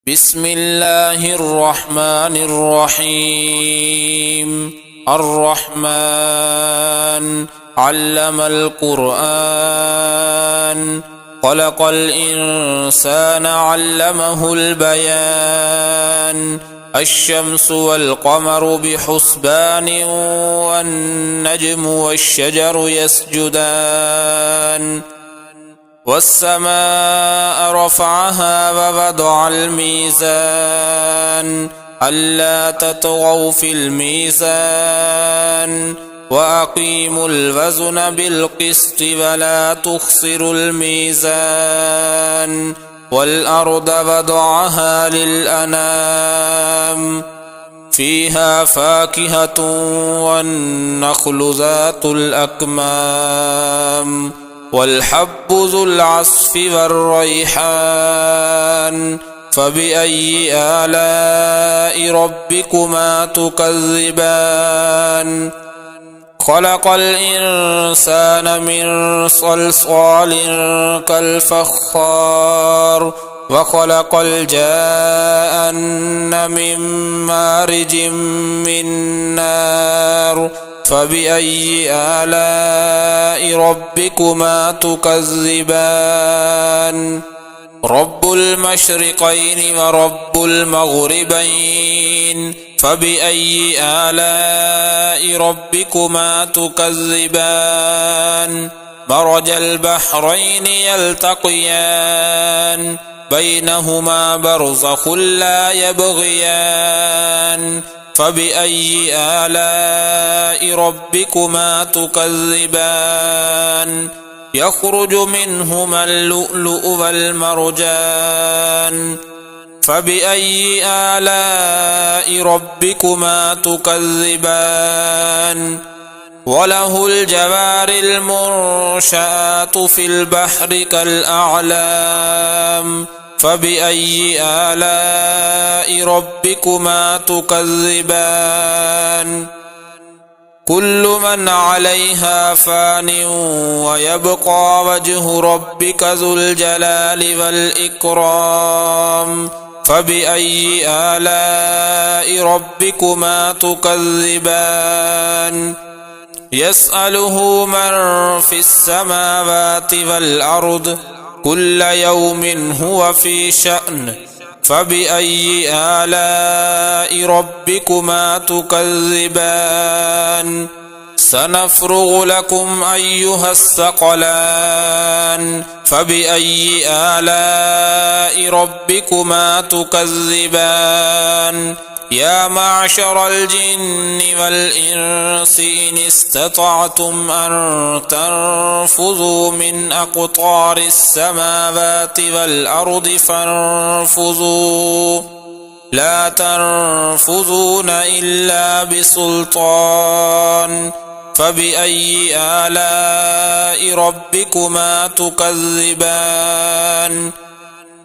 بسم الله الرحمن الرحيم. الرحمن علم القرآن، خلق الإنسان علمه البيان. الشمس والقمر بحسبان، والنجم والشجر يسجدان. والسماء رفعها ووضع الميزان، ألا تطغوا في الميزان، وأقيموا الوزن بالقسط ولا تخسروا الميزان. والأرض وضعها للأنام، فيها فاكهة والنخل ذات الأكمام، والحب ذو العصف والريحان. فبأي آلاء ربكما تكذبان؟ خلق الإنسان من صلصال كالفخار، وخلق الجان من مارج من نار. فبأي آلاء ربكما تكذبان؟ رب المشرقين ورب المغربين، فبأي آلاء ربكما تكذبان؟ مرج البحرين يلتقيان، بينهما برزخ لا يبغيان. فبأي آلاء ربكما تكذبان؟ يخرج منهما اللؤلؤ والمرجان. فبأي آلاء ربكما تكذبان؟ وله الجوار المنشآت في البحر كالأعلام. فبأي آلاء ربكما تكذبان؟ كل من عليها فان، ويبقى وجه ربك ذو الجلال والإكرام. فبأي آلاء ربكما تكذبان؟ يسأله من في السماوات والأرض، كل يوم هو في شأن. فبأي آلاء ربكما تكذبان؟ سنفرغ لكم أيها الثقلان. فبأي آلاء ربكما تكذبان؟ يا معشر الجن والإنس إن استطعتم أن تنفذوا من أقطار السماوات والأرض فانفذوا، لا تنفذون إلا بسلطان. فبأي آلاء ربكما تكذبان؟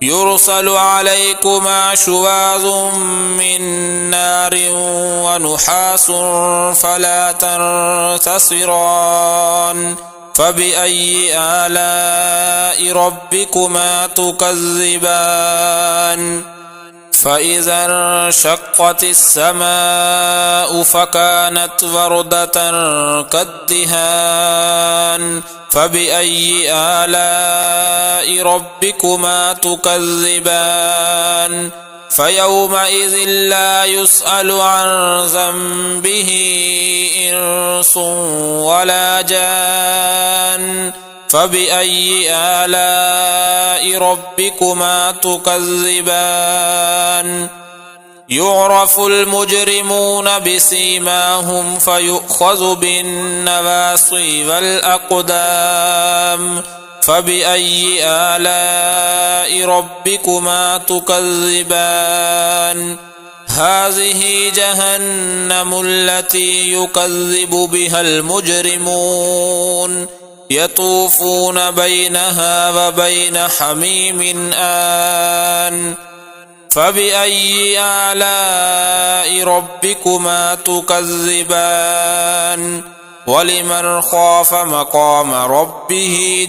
يرسل عليكما شواظ من نار ونحاس فلا تنتصران. فبأي آلاء ربكما تكذبان؟ فإذا انشقت السماء فكانت وردة كالدهان. فبأي آلاء ربكما تكذبان؟ فيومئذ لا يسأل عن ذنبه إنس ولا جان. فبأي آلاء ربكما تكذبان؟ يعرف المجرمون بسيماهم فيؤخذ بالنواصي والأقدام. فبأي آلاء ربكما تكذبان؟ هذه جهنم التي يكذب بها المجرمون، يطوفون بينها وبين حميم آن. فبأي آلاء ربكما تكذبان؟ ولمن خاف مقام ربه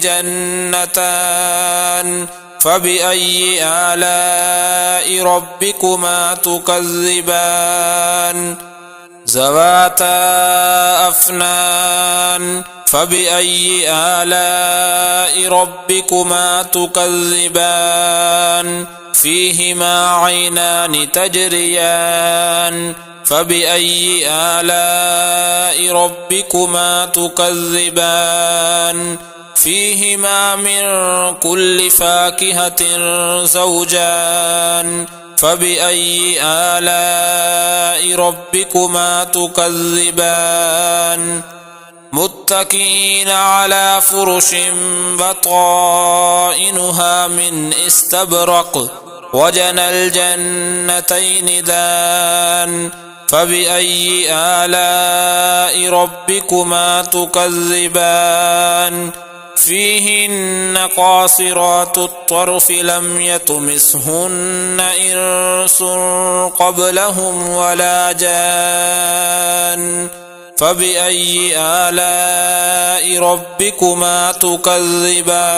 جنتان، فبأي آلاء ربكما تكذبان ذواتا أفنان فبأي آلاء ربكما تكذبان فيهما عينان تجريان فبأي آلاء ربكما تكذبان فيهما من كل فاكهة زوجان فبأي آلاء ربكما تكذبان متكئين على فرش بطائنها من استبرق وجنى الجنتين دان فبأي آلاء ربكما تكذبان فيهن قاصرات الطرف لم يطمثهن إنس قبلهم ولا جان فبأي آلاء ربكما تكذبان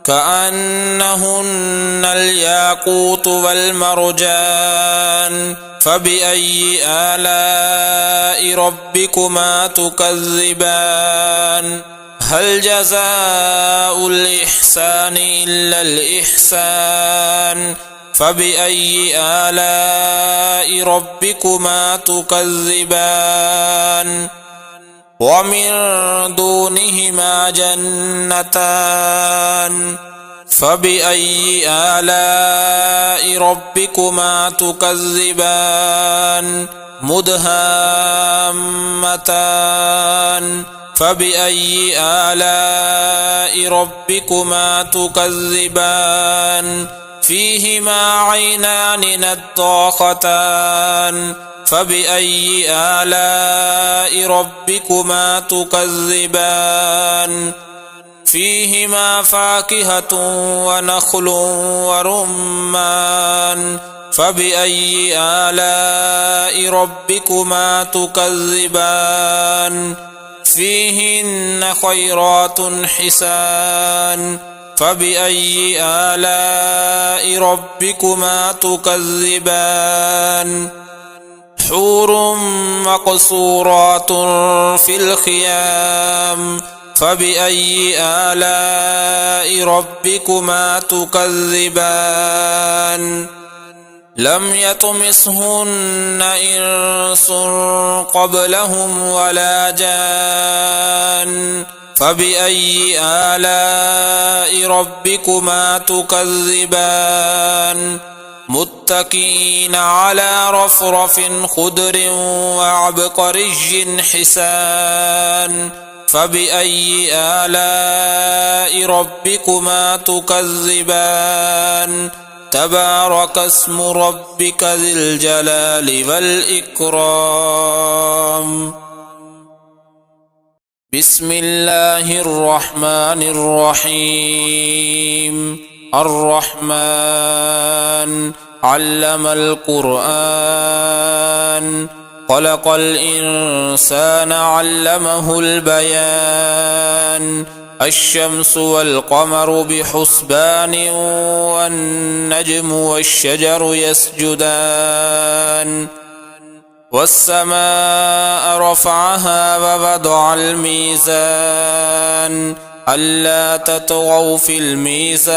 كأنهن الياقوت والمرجان فبأي آلاء ربكما تكذبان هل جزاء الإحسان إلا الإحسان فبأي آلاء ربكما تكذبان ومن دونهما جنتان فبأي آلاء ربكما تكذبان مدهامتان فبأي آلاء ربكما تكذبان فيهما عينان نضاختان فبأي آلاء ربكما تكذبان فيهما فاكهة ونخل ورمان فبأي آلاء ربكما تكذبان فيهن خيرات حسان فبأي آلاء ربكما تكذبان حور مقصورات في الخيام فبأي آلاء ربكما تكذبان لم يطمثهن إنس قبلهم ولا جان فبأي آلاء ربكما تكذبان متكئين على رفرف خضر وعبقري حسان فبأي آلاء ربكما تكذبان تبارك اسم ربك ذي الجلال والإكرام بسم الله الرحمن الرحيم الرحمن علم القرآن خلق الإنسان علمه البيان الشمس والقمر بحسبان والنجم والشجر يسجدان والسماء رفعها ووضع الميزان ألا تطغوا في الميزان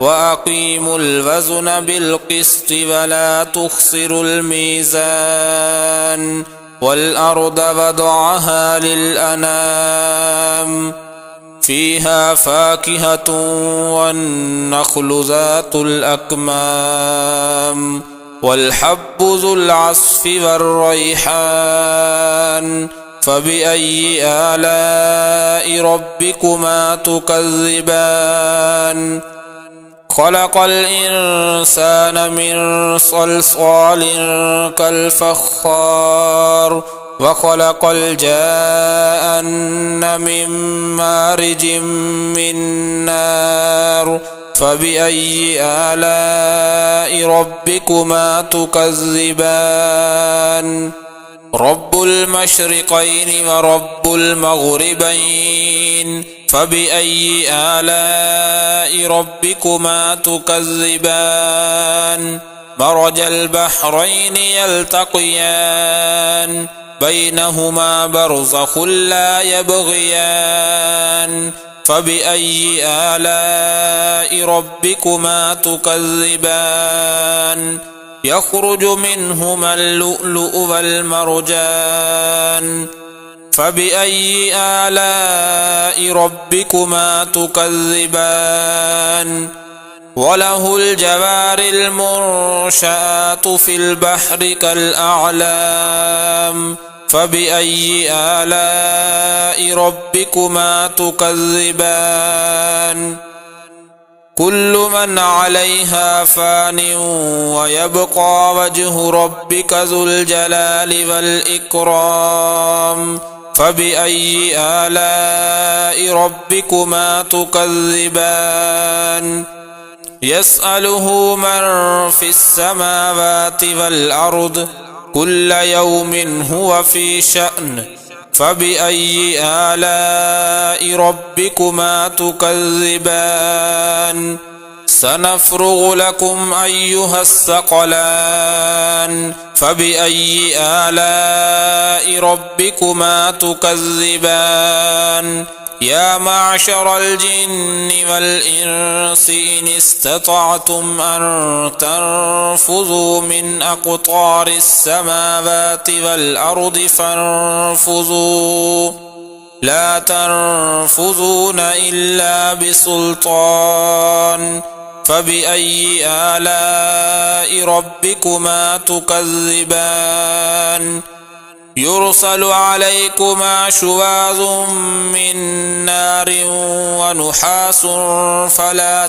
وأقيموا الوزن بالقسط ولا تخسروا الميزان والأرض وضعها للأنام فيها فاكهة والنخل ذات الأكمام والحب ذو العصف والريحان فبأي آلاء ربكما تكذبان خلق الإنسان من صلصال كالفخار وخلق الجان من مارج من نار فبأي آلاء ربكما تكذبان رب المشرقين ورب المغربين فبأي آلاء ربكما تكذبان مرج البحرين يلتقيان بينهما برزخ لا يبغيان فبأي آلاء ربكما تكذبان يخرج منهما اللؤلؤ والمرجان فبأي آلاء ربكما تكذبان وله الجوار المنشآت في البحر كالأعلام فبأي آلاء ربكما تكذبان كل من عليها فان ويبقى وجه ربك ذو الجلال والإكرام فبأي آلاء ربكما تكذبان يسأله من في السماوات والأرض كل يوم هو في شأن فبأي آلاء ربكما تكذبان سنفرغ لكم أيها الثقلان فبأي آلاء ربكما تكذبان يا معشر الجن والإنس إن استطعتم أن تنفذوا من أقطار السماوات والأرض فانفذوا لا تنفذون إلا بسلطان فبأي آلاء ربكما تكذبان يرسل عليكما شواظ من نار ونحاس فلا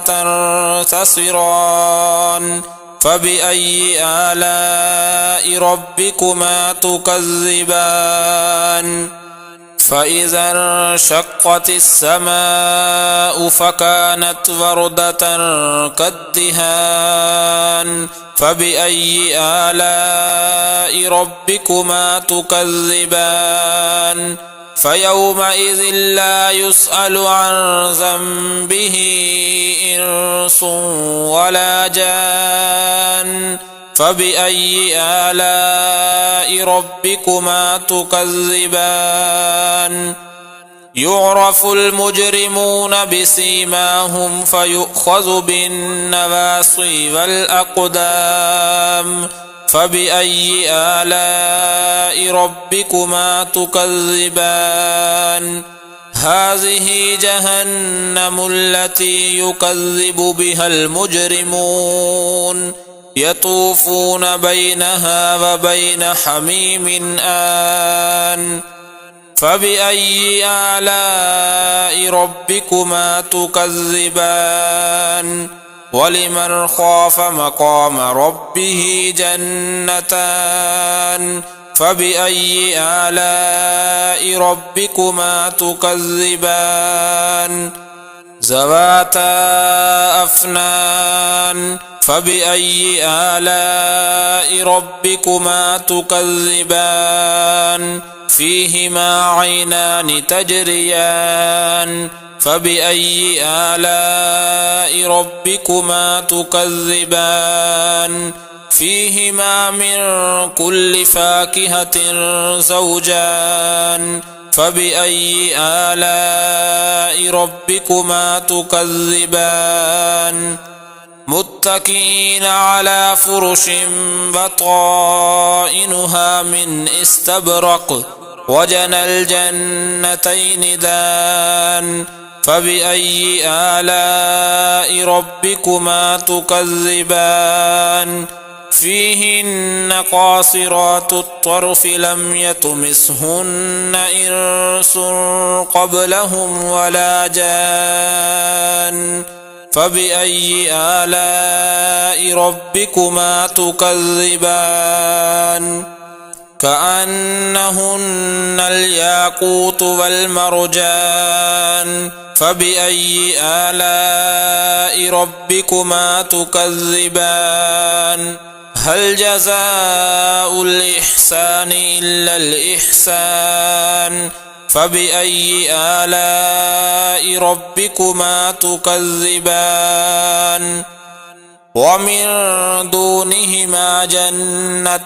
تنتصران فبأي آلاء ربكما تكذبان فإذا انشقت السماء فكانت وردة كالدهان فبأي آلاء ربكما تكذبان فيومئذ لا يسأل عن ذنبه إنس ولا جان فبأي آلاء ربكما تكذبان يعرف المجرمون بسيماهم فيؤخذ بالنواصي والأقدام فبأي آلاء ربكما تكذبان هذه جهنم التي يكذب بها المجرمون يطوفون بينها وبين حميم آن فبأي آلاء ربكما تكذبان ولمن خاف مقام ربه جنتان فبأي آلاء ربكما تكذبان ذواتا أفنان فبأي آلاء ربكما تكذبان فيهما عينان تجريان فبأي آلاء ربكما تكذبان فيهما من كل فاكهة زوجان فبأي آلاء ربكما تكذبان متكئين على فرش بطائنها من استبرق وجنى الجنتين دان فبأي آلاء ربكما تكذبان فيهن قاصرات الطرف لم يطمثهن إنس قبلهم ولا جان فبأي آلاء ربكما تكذبان كأنهن الياقوت والمرجان فبأي آلاء ربكما تكذبان هل جزاء الإحسان إلا الإحسان فبأي آلاء ربكما تكذبان ومن دونهما جنتان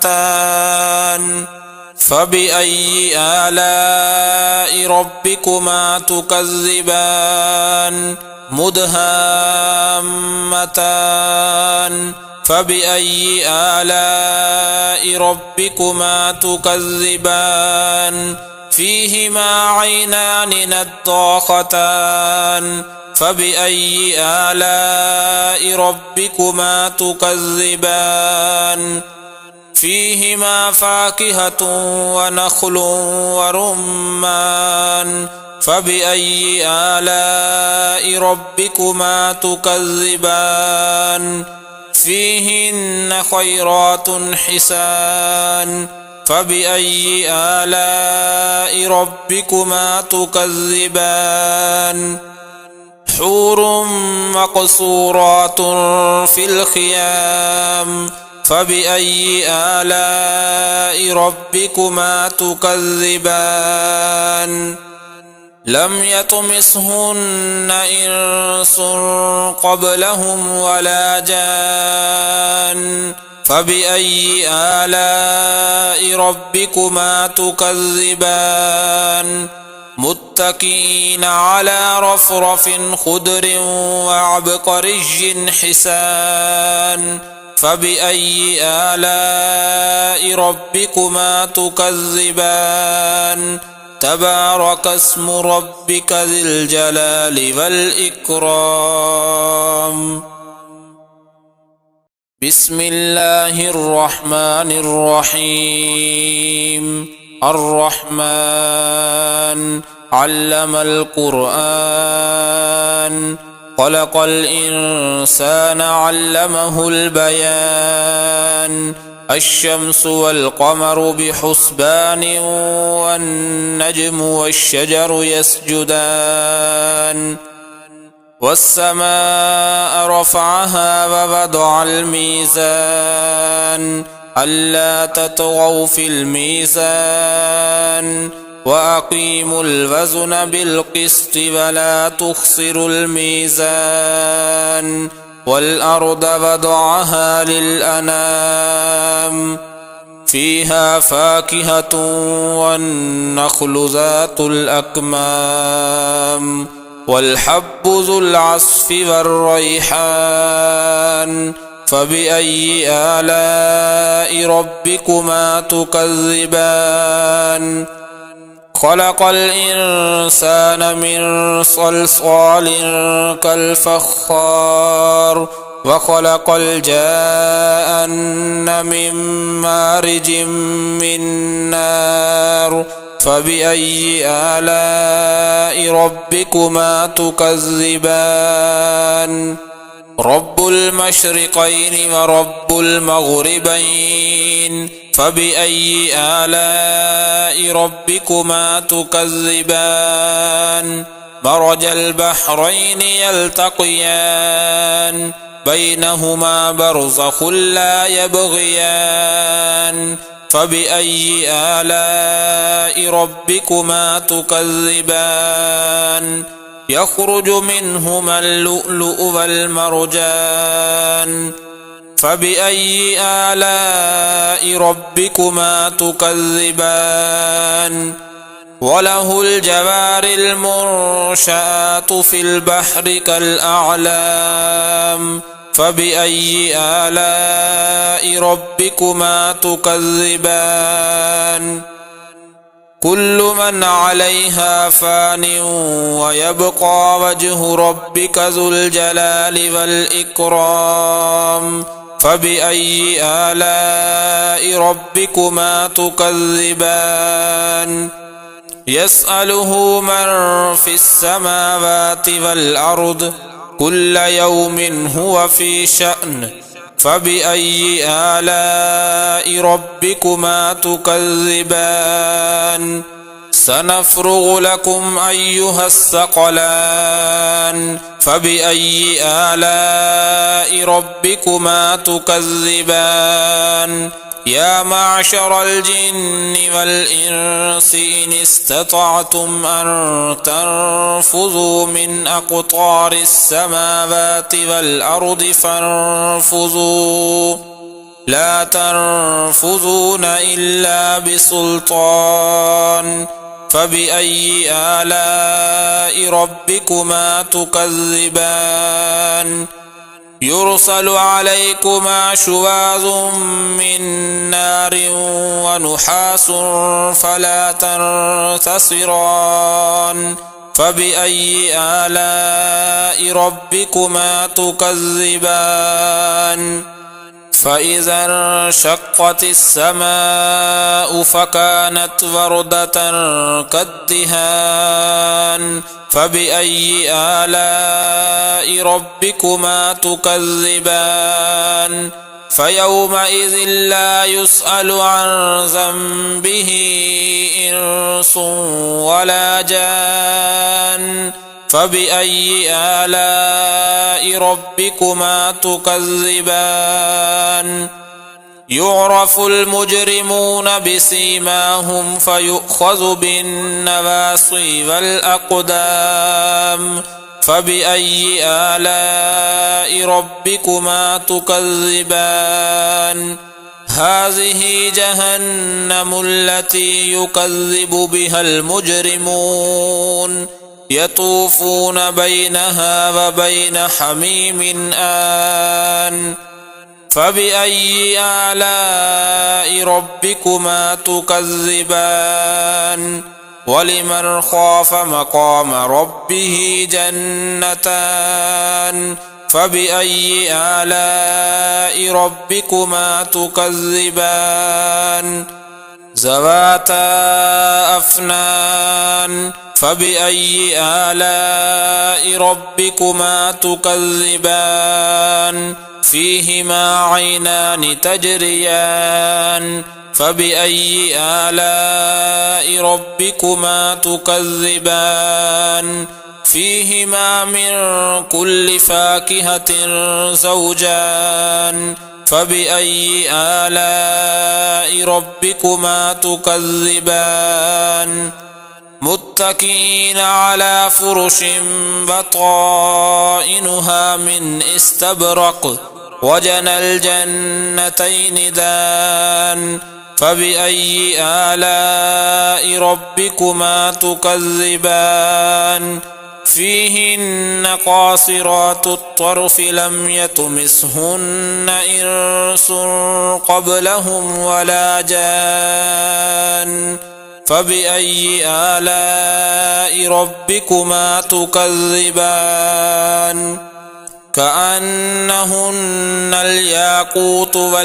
فبأي آلاء ربكما تكذبان مدهامتان فبأي آلاء ربكما تكذبان فيهما عينان نضاختان فبأي آلاء ربكما تكذبان فيهما فاكهة ونخل ورمان فبأي آلاء ربكما تكذبان فيهن خيرات حسان فبأي آلاء ربكما تكذبان حور مقصورات في الخيام فبأي آلاء ربكما تكذبان لم يطمثهن إنس قبلهم ولا جان فبأي آلاء ربكما تكذبان متكئين على رفرف خضر وعبقري حسان فبأي آلاء ربكما تكذبان تبارك اسم ربك ذي الجلال والإكرام بسم الله الرحمن الرحيم الرحمن علم القرآن خلق الإنسان علمه البيان الشمس والقمر بحسبان والنجم والشجر يسجدان والسماء رفعها ووضع الميزان ألا تطغوا في الميزان وأقيموا الوزن بالقسط ولا تخسروا الميزان والأرض وضعها للأنام فيها فاكهة والنخل ذات الأكمام والحب ذو العصف والريحان فبأي آلاء ربكما تكذبان خلق الإنسان من صلصال كالفخار وخلق الجان من مارج من نار فبأي آلاء ربكما تكذبان رب المشرقين ورب المغربين فبأي آلاء ربكما تكذبان مرج البحرين يلتقيان بينهما برزخ لا يبغيان فبأي آلاء ربكما تكذبان يخرج منهما اللؤلؤ والمرجان فبأي آلاء ربكما تكذبان وله الجوار المنشآت في البحر كالأعلام فبأي آلاء ربكما تكذبان كل من عليها فان ويبقى وجه ربك ذو الجلال والإكرام فبأي آلاء ربكما تكذبان يسأله من في السماوات والأرض كل يوم هو في شأن فبأي آلاء ربكما تكذبان سنفرغ لكم أيها الثقلان فبأي آلاء ربكما تكذبان يا معشر الجن والإنس إن استطعتم أن تنفذوا من أقطار السماوات والأرض فانفذوا لا تنفذون إلا بسلطان فبأي آلاء ربكما تكذبان يرسل عليكما شواظ من نار ونحاس فلا تنتصران فبأي آلاء ربكما تكذبان فإذا انشقت السماء فكانت وردة كالدهان فبأي آلاء ربكما تكذبان فيومئذ لا يسأل عن ذنبه إنس ولا جان فبأي آلاء ربكما تكذبان يعرف المجرمون بسيماهم فيؤخذ بالنواصي والأقدام فبأي آلاء ربكما تكذبان هذه جهنم التي يكذب بها المجرمون يطوفون بينها وبين حميم آن فبأي آلاء ربكما تكذبان ولمن خاف مقام ربه جنتان فبأي آلاء ربكما تكذبان ذواتا أفنان فبأي آلاء ربكما تكذبان فيهما عينان تجريان فبأي آلاء ربكما تكذبان فيهما من كل فاكهة زوجان فبأي آلاء ربكما تكذبان متكئين على فرش بطائنها من استبرق وجنى الجنتين دان فبأي آلاء ربكما تكذبان فيهن قاصرات الطرف لم يطمثهن إنس قبلهم ولا جان فبأي آلاء ربكما تكذبان كأنهن الياقوت